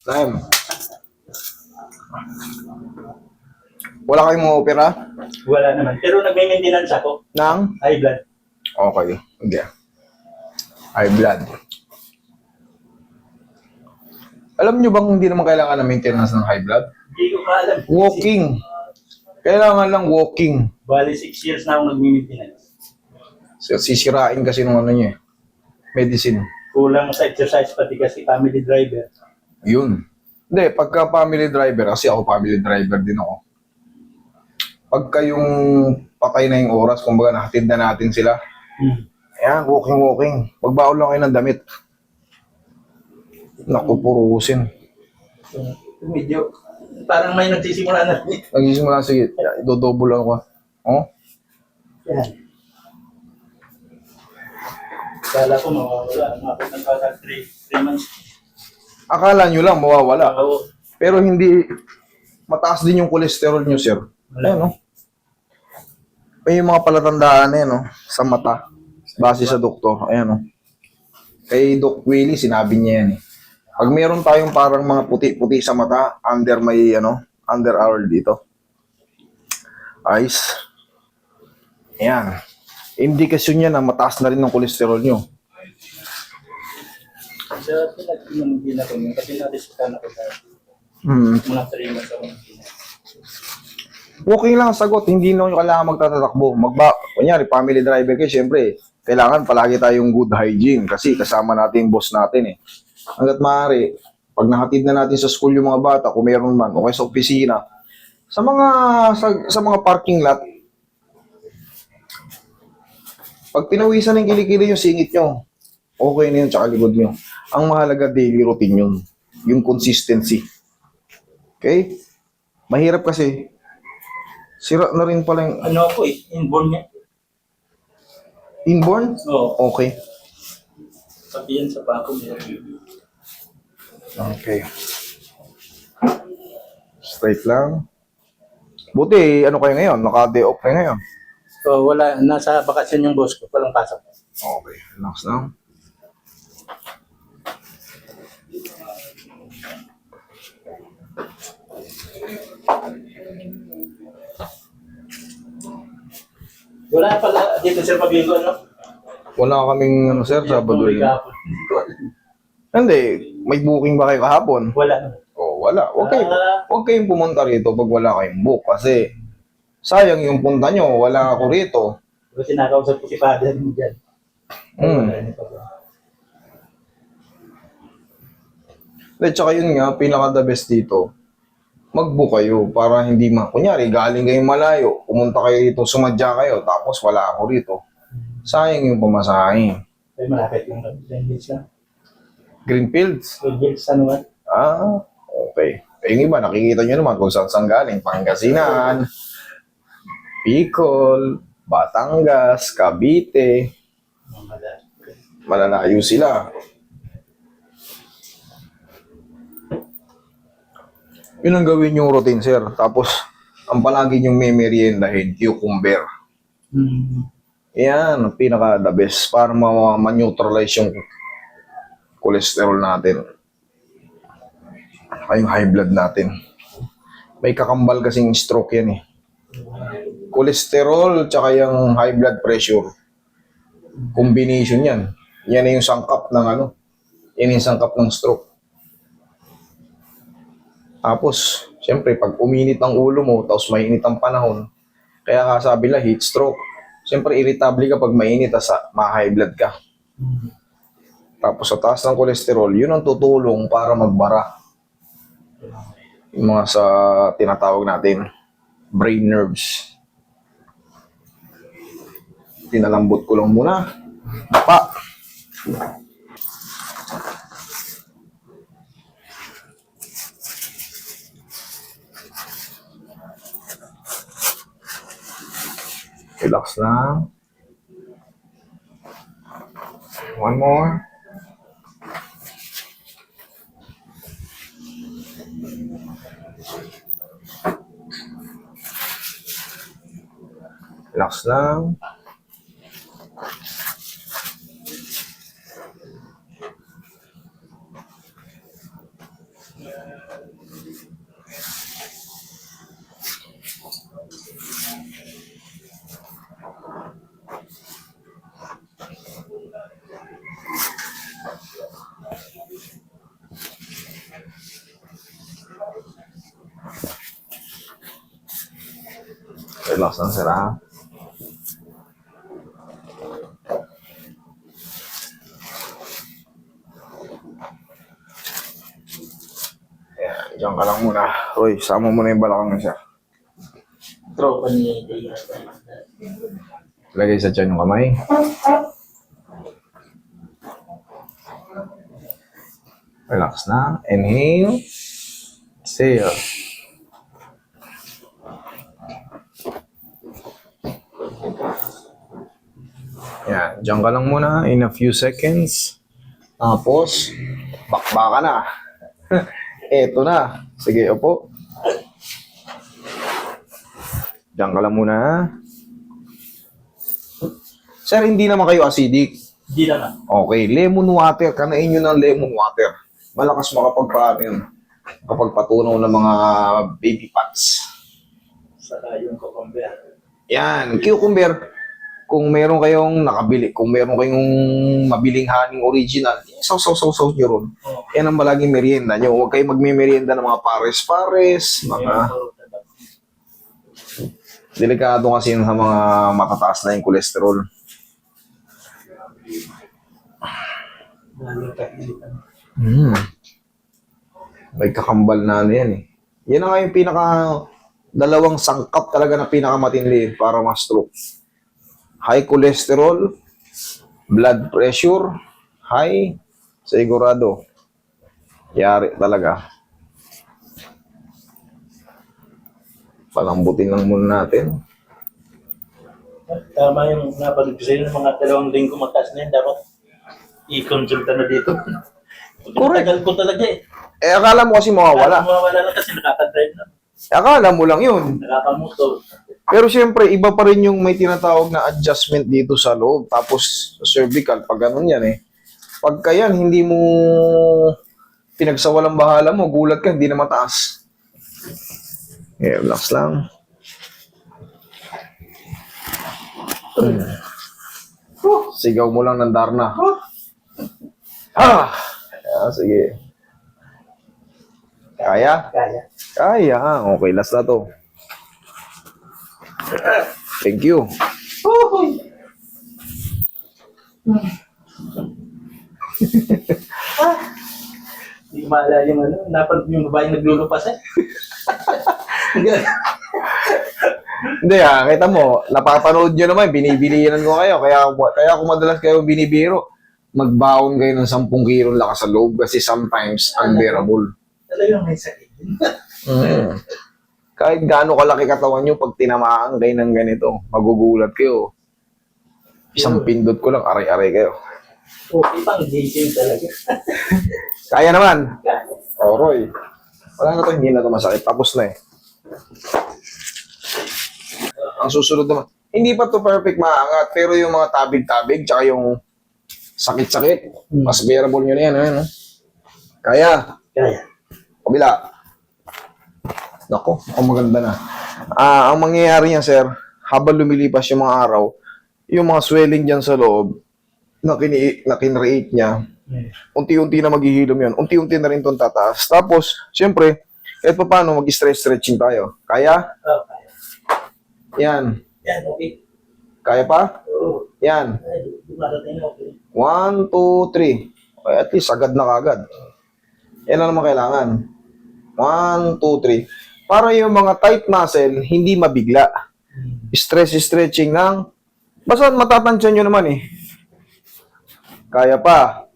Time. Wala kayong mga opera? Wala naman. Pero nagme-maintenance ako. Nang? High blood. Okay. Hindi. High blood. Alam nyo bang hindi naman kailangan ng maintenance ng high blood? Hindi ko maalam. Walking. Kailangan lang walking. Bali 6 years na akong nagme-maintenance. Sisirain kasi nung ano niya. Medicine. Kulang sa exercise pati kasi family driver. Yun. Hindi, pagka family driver, kasi ako family driver din ako. Pagka yung patay na yung oras, kumbaga nahatid na natin sila. Ayan, walking. Magbaon lang kayo ng damit. Naku, purusin. So, medyo, parang may nagsisimula na. Nagsisimula, sige, idodouble ako. Oh? Yan. Kala ko mawawala. Mabot ng parang 3 months. Akala nyo lang mawawala. Oo. Pero hindi, mataas din yung cholesterol nyo, sir. Ayan, no? May mga palatandaan eh, no? Sa mata. Base sa doktor. Ayan, no? Kay Doc Willie, sinabi niya yan eh. Pag meron tayong parang mga puti-puti sa mata, under may, under our dito. Eyes. Ayan. Indikasyon niya na mataas na rin ng cholesterol nyo. Sa pinag-inang ko yun, kasi na-discuss ako sa mga 3 months ako. Walking lang ang sagot, hindi na yung kailangan magtatatakbo. Kunyari, family driver kayo, syempre, kailangan palagi tayong good hygiene kasi kasama natin yung boss natin eh. Hanggat maaari, pag nahatid na natin sa school yung mga bata, kung meron man, o kaya sa opisina, sa mga parking lot, pag pinawisan ng kilikili yung singit nyo, okay na yun, tsaka likod nyo. Ang mahalaga, daily routine yun. Yung consistency. Okay? Mahirap kasi. Sira na rin pala yung Ano ako inborn niya. inborn? Oo. Okay. Pati yan sa bako niya. Okay. Straight lang. Buti, ano kayo ngayon? Naka-day off kayo ngayon. So wala, nasa bakasyon yung boss ko, walang pasok. Okay. Relax lang. Wala pala dito sir Pablo, ano? Wala kaming, sir, Sabado yun. Kahapon. Hindi. May booking ba kayo kahapon? Wala. Oh, wala. Huwag kayong pumunta rito pag wala kayong book. Kasi, sayang yung punta nyo. Wala ako rito. Kasi nakausap ko si father mo dyan. Hmm. At saka yun nga, pinaka the best dito, mag-book kayo para hindi kunyari, galing kayong malayo, pumunta kayo dito, sumadya kayo, tapos wala ako rito. Sayang yung pamasahe. Ay, malapit lang. Greenfields lang. Greenfields? Greenfields, ano ba? Ah, okay. Eh, yung iba, nakikita nyo naman kung saan galing. Pangasinan, Bicol, Batangas, Cavite. Malalayo sila. Yun ang gawin yung routine, sir. Tapos, ang palagi yung memoryendahin, cucumber. Yan, ang pinaka-the best para ma-neutralize yung cholesterol natin. Ay, yung high blood natin. May kakambal kasing stroke yan eh. Cholesterol tsaka yung high blood pressure. Combination yan. Yan na yung sangkap ng yan yung sangkap ng stroke. Tapos, siyempre, pag uminit ang ulo mo, tapos mainit ang panahon, kaya kasabi lang, heat stroke. Siyempre, irritable ka pag mainit, tapos ma-high blood ka. Tapos, sa taas ng cholesterol, yun ang tutulong para magbara. Yung mga sa tinatawag natin, brain nerves. Tinalambot ko lang muna. Pa. Relax lang. One more. Relax lang. Relax lang, sir, ha? Ayan, diyan ka lang muna. Roy, sama mo na yung balakang niya, sir. Tropa ni Dea. Lagay sa tiyan yung kamay. Relax na. Inhale. Exhale. Yan. Diyan ka lang muna in a few seconds. Tapos, bakbaka na. Eto na. Sige, upo. Diyan ka lang muna. Sir, hindi naman kayo acidic. Hindi naman. Okay, lemon water. Kanain nyo ng lemon water. Malakas makapagpaano yun. Kapag patunaw ng mga baby pots. Saka yung cucumber. Yan, cucumber. Kung meron kayong nakabili, kung meron kayong mabiling haning original, saw nyo ron. Oh. Yan ang malaging merienda nyo. Huwag kayo magme-merienda ng mga pares-pares, mga delikado kasi yun sa mga matataas na yung kolesterol. May kakambal na ano yan eh. Yan na nga yung dalawang sangkap talaga na pinakamatindi para ma-stroke. High cholesterol, blood pressure, high, sigurado. Yari talaga. Palambutin lang muna natin. Tama yung napanood ko sa'yo ng mga 2 linggo mataas na yun. Dapat i-consulta na dito. Correct. Tagal ko talaga eh. Eh, akala mo kasi mawawala. Mawawala lang kasi nakaka-drive na. Akala mo lang yun. Nakakamotor. Pero siyempre, iba pa rin yung may tinatawag na adjustment dito sa loob. Tapos, sa cervical, pag ganun yan eh. Pagka yan, hindi mo pinagsawalang bahala mo, gulat ka, hindi na mataas. Okay, relax lang. Sigaw mo lang ng Darna. Sige. Kaya? Kaya. Kaya. Okay, last na to. Thank you. Hindi ko maalala yung ano. Napanood yung babaeng naglulupas eh. Hindi kita mo, napapanood nyo naman, binibilinan ko kayo. Kaya kung madalas kayo binibiro, magbaon kayo ng 10 kilo lakas sa loob kasi sometimes unbearable. Talagang may sakit. Kahit gaano kalaki katawan nyo, pag tinamaan kayo ng ganito, magugulat kayo. Isang pindot ko lang, aray-aray kayo. Okay pang dating talaga. Kaya naman. Kaya. Roy. Wala na to, hindi na to masakit. Tapos na eh. Ang susunod naman, hindi pa to perfect maangat, pero yung mga tabig-tabig, tsaka yung sakit-sakit, mas bearable nyo na yan. Ano? Kaya. Kaya. Kabila. Nako, mukhang maganda na. Ang mangyayari niya, sir, habang lumilipas yung mga araw, yung mga swelling dyan sa loob, na kinreate niya, unti-unti na maghihilom yun. Unti-unti na rin itong tataas. Tapos, siyempre, kahit pa paano, mag-stretching tayo. Kaya? Oh, kaya. Yan. Yan, okay. Kaya pa? Oo. Yan. Ay, dumarating okay. 1, 2, 3. Okay, at least, agad na kagad. Yan lang naman kailangan. 1, 2, 3. Para yung mga tight muscle, hindi mabigla. Stretching ng... Basta matatansyan nyo naman eh. Kaya pa.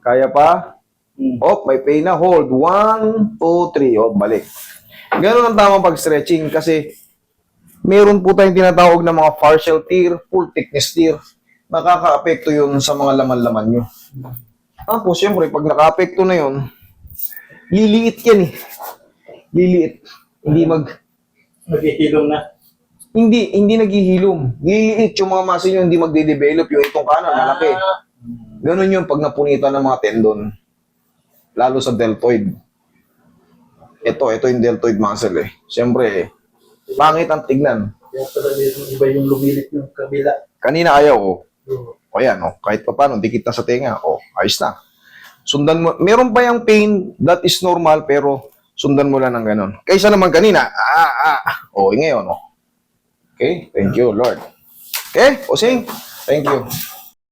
Kaya pa. Oh, may pain na. Hold. 1, 2, 3. Oh, balik. Ganun ang tamang pag-stretching kasi meron po tayong tinatawag na mga partial tear, full thickness tear. Nakaka-apekto yun sa mga laman-laman nyo. Tapos, siyempre, pag naka-apekto na yun, liliit yan eh. Liliit. Maghihilom na. Hindi naghihilom. Liliit yung mga muscle nyo, hindi magde-develop. Yung itong kanan, malaki. Ganun yun pag napunitan ng mga tendon. Lalo sa deltoid. Ito yung deltoid muscle eh. Siyempre, pangit ang tignan. Kaya pala meron iba yung lumilit yung kabila. Kanina ayaw ko. Oo. O yan, o, kahit pa paano, dikit na sa tenga. O, ayos na. Sundan mo. Meron pa yung pain, that is normal, pero sundan mo lang ng ganun. Kaysa naman kanina, o, ngayon, o. Okay? Thank you, Lord. Okay? O, sing. Thank you.